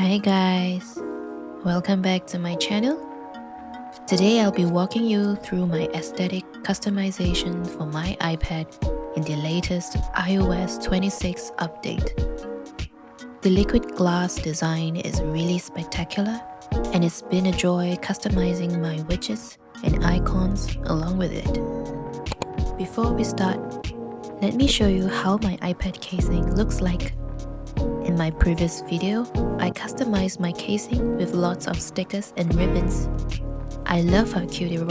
Hi guys, welcome back to my channel. Today I'll be walking you through my aesthetic customization for my iPad in the latest iOS 26 update. The liquid glass design is really spectacular, and it's been a joy customizing my widgets and icons along with it. Before we start, let me show you how my iPad casing looks like. In my previous video, I customized my casing with lots of stickers and ribbons. I love how cute it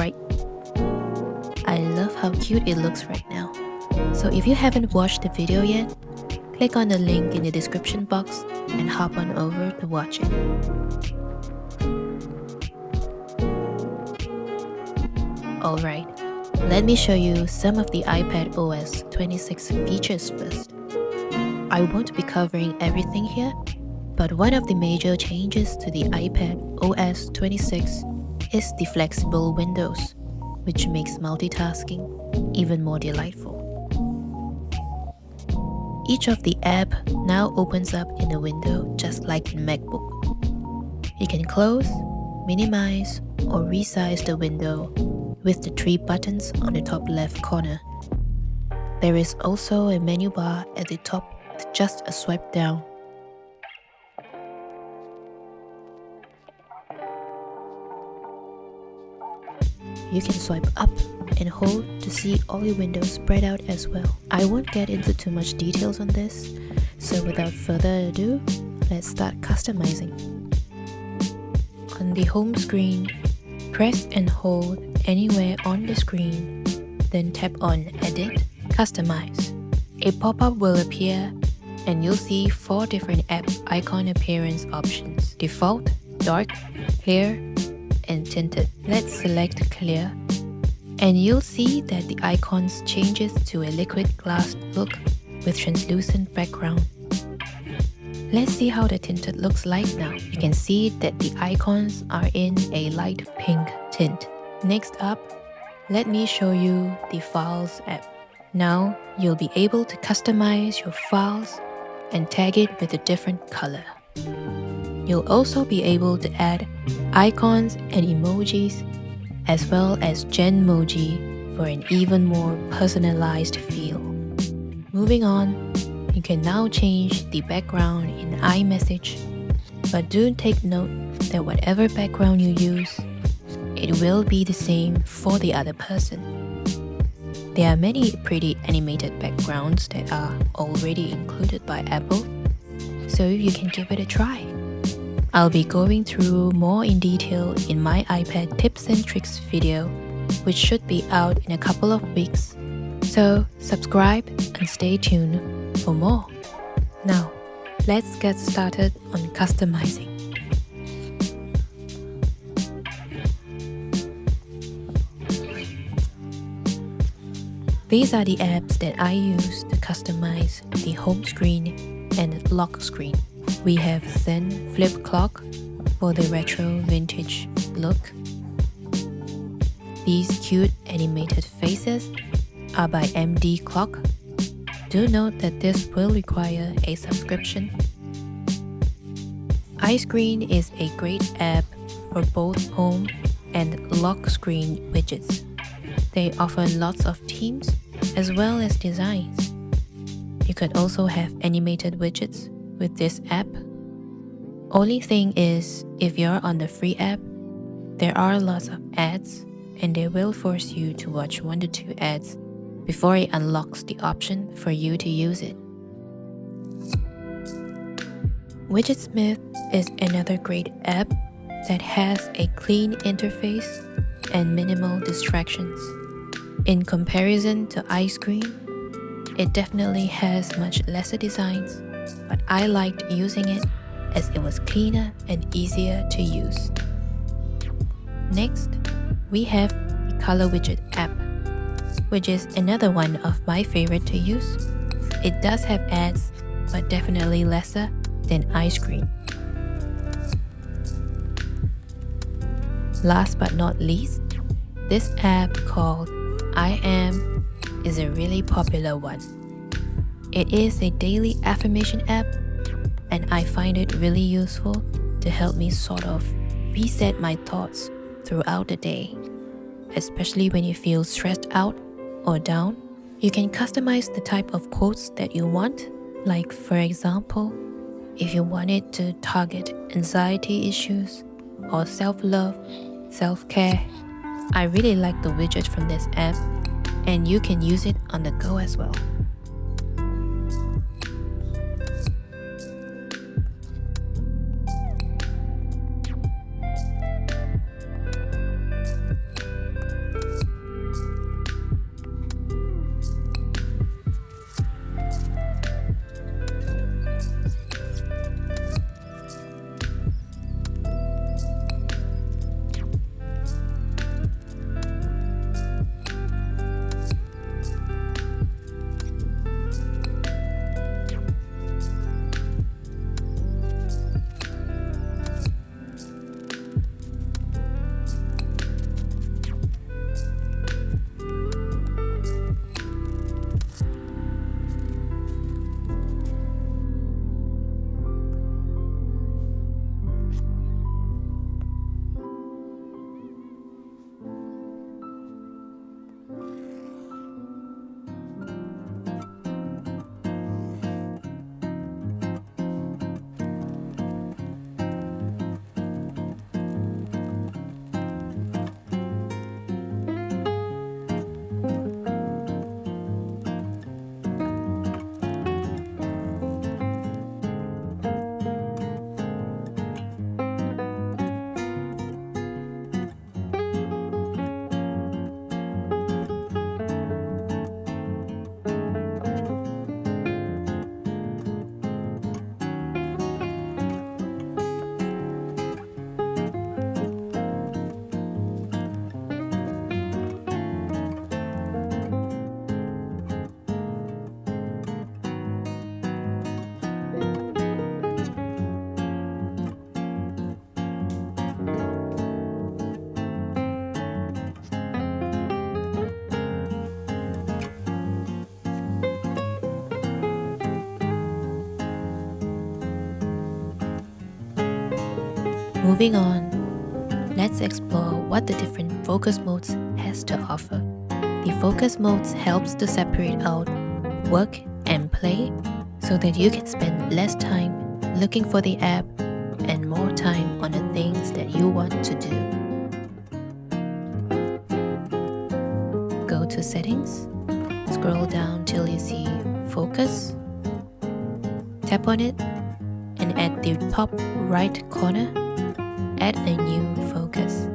looks right now. So if you haven't watched the video yet, click on the link in the description box and hop on over to watch it. Alright, let me show you some of the iPadOS 26 features first. I won't be covering everything here, but one of the major changes to the iPadOS 26 is the flexible windows, which makes multitasking even more delightful. Each of the app now opens up in a window just like in MacBook. You can close, minimize, or resize the window with the 3 buttons on the top left corner. There is also a menu bar at the top with just a swipe down. You can swipe up and hold to see all your windows spread out as well. I won't get into too much details on this, so without further ado, let's start customizing. On the home screen, press and hold anywhere on the screen, then tap on Edit, Customize. A pop-up will appear and you'll see 4 different app icon appearance options: default, dark, clear, and tinted. Let's select clear, and you'll see that the icons changes to a liquid glass look with translucent background. Let's see how the tinted looks like now. You can see that the icons are in a light pink tint. Next up, let me show you the Files app. Now you'll be able to customize your files and tag it with a different color. You'll also be able to add icons and emojis as well as Genmoji for an even more personalized feel. Moving on, you can now change the background in iMessage, but do take note that whatever background you use, it will be the same for the other person. There are many pretty animated backgrounds that are already included by Apple, so you can give it a try. I'll be going through more in detail in my iPad tips and tricks video, which should be out in a couple of weeks. So subscribe and stay tuned for more. Now, let's get started on customizing. These are the apps that I use to customize the home screen and lock screen. We have Zen Flip Clock for the retro vintage look. These cute animated faces are by MD Clock. Do note that this will require a subscription. iScreen is a great app for both home and lock screen widgets. They offer lots of themes as well as designs. You could also have animated widgets with this app. Only thing is, if you're on the free app, there are lots of ads and they will force you to watch 1 to 2 ads before it unlocks the option for you to use it. Widgetsmith is another great app that has a clean interface and minimal distractions. In comparison to iScreen, it definitely has much lesser designs, but I liked using it as it was cleaner and easier to use. Next, we have the Color Widget app, which is another one of my favorite to use. It does have ads, but definitely lesser than iScreen. Last but not least, this app called I Am is a really popular one. It is a daily affirmation app and I find it really useful to help me sort of reset my thoughts throughout the day. Especially when you feel stressed out or down, you can customize the type of quotes that you want. Like for example, if you want it to target anxiety issues or self-love, self-care. I really like the widget from this app, and you can use it on the go as well. Moving on, let's explore what the different focus modes has to offer. The focus modes helps to separate out work and play so that you can spend less time looking for the app and more time on the things that you want to do. Go to Settings, scroll down till you see Focus, tap on it, and at the top right corner, add a new focus.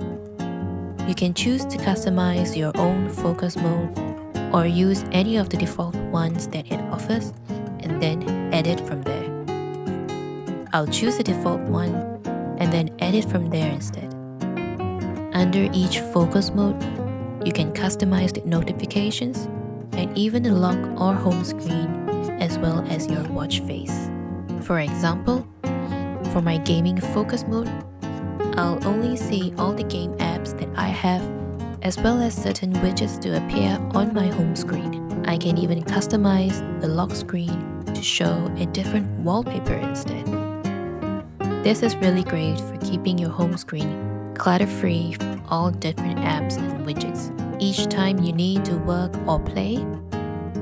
You can choose to customize your own focus mode or use any of the default ones that it offers and then edit from there. I'll choose the default one and then edit from there instead. Under each focus mode, you can customize the notifications and even the lock or home screen as well as your watch face. For example, for my gaming focus mode, I'll only see all the game apps that I have as well as certain widgets to appear on my home screen. I can even customize the lock screen to show a different wallpaper instead. This is really great for keeping your home screen clutter-free from all different apps and widgets. Each time you need to work or play,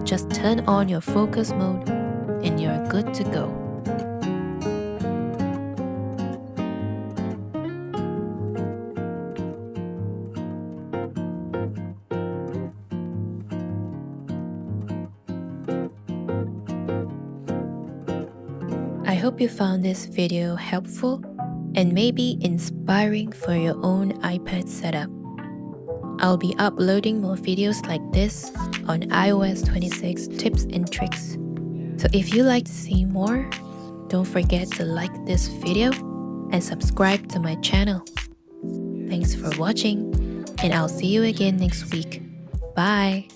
just turn on your focus mode and you're good to go. I hope you found this video helpful and maybe inspiring for your own iPad setup. I'll be uploading more videos like this on iOS 26 tips and tricks. So if you like to see more, don't forget to like this video and subscribe to my channel. Thanks for watching, and I'll see you again next week. Bye!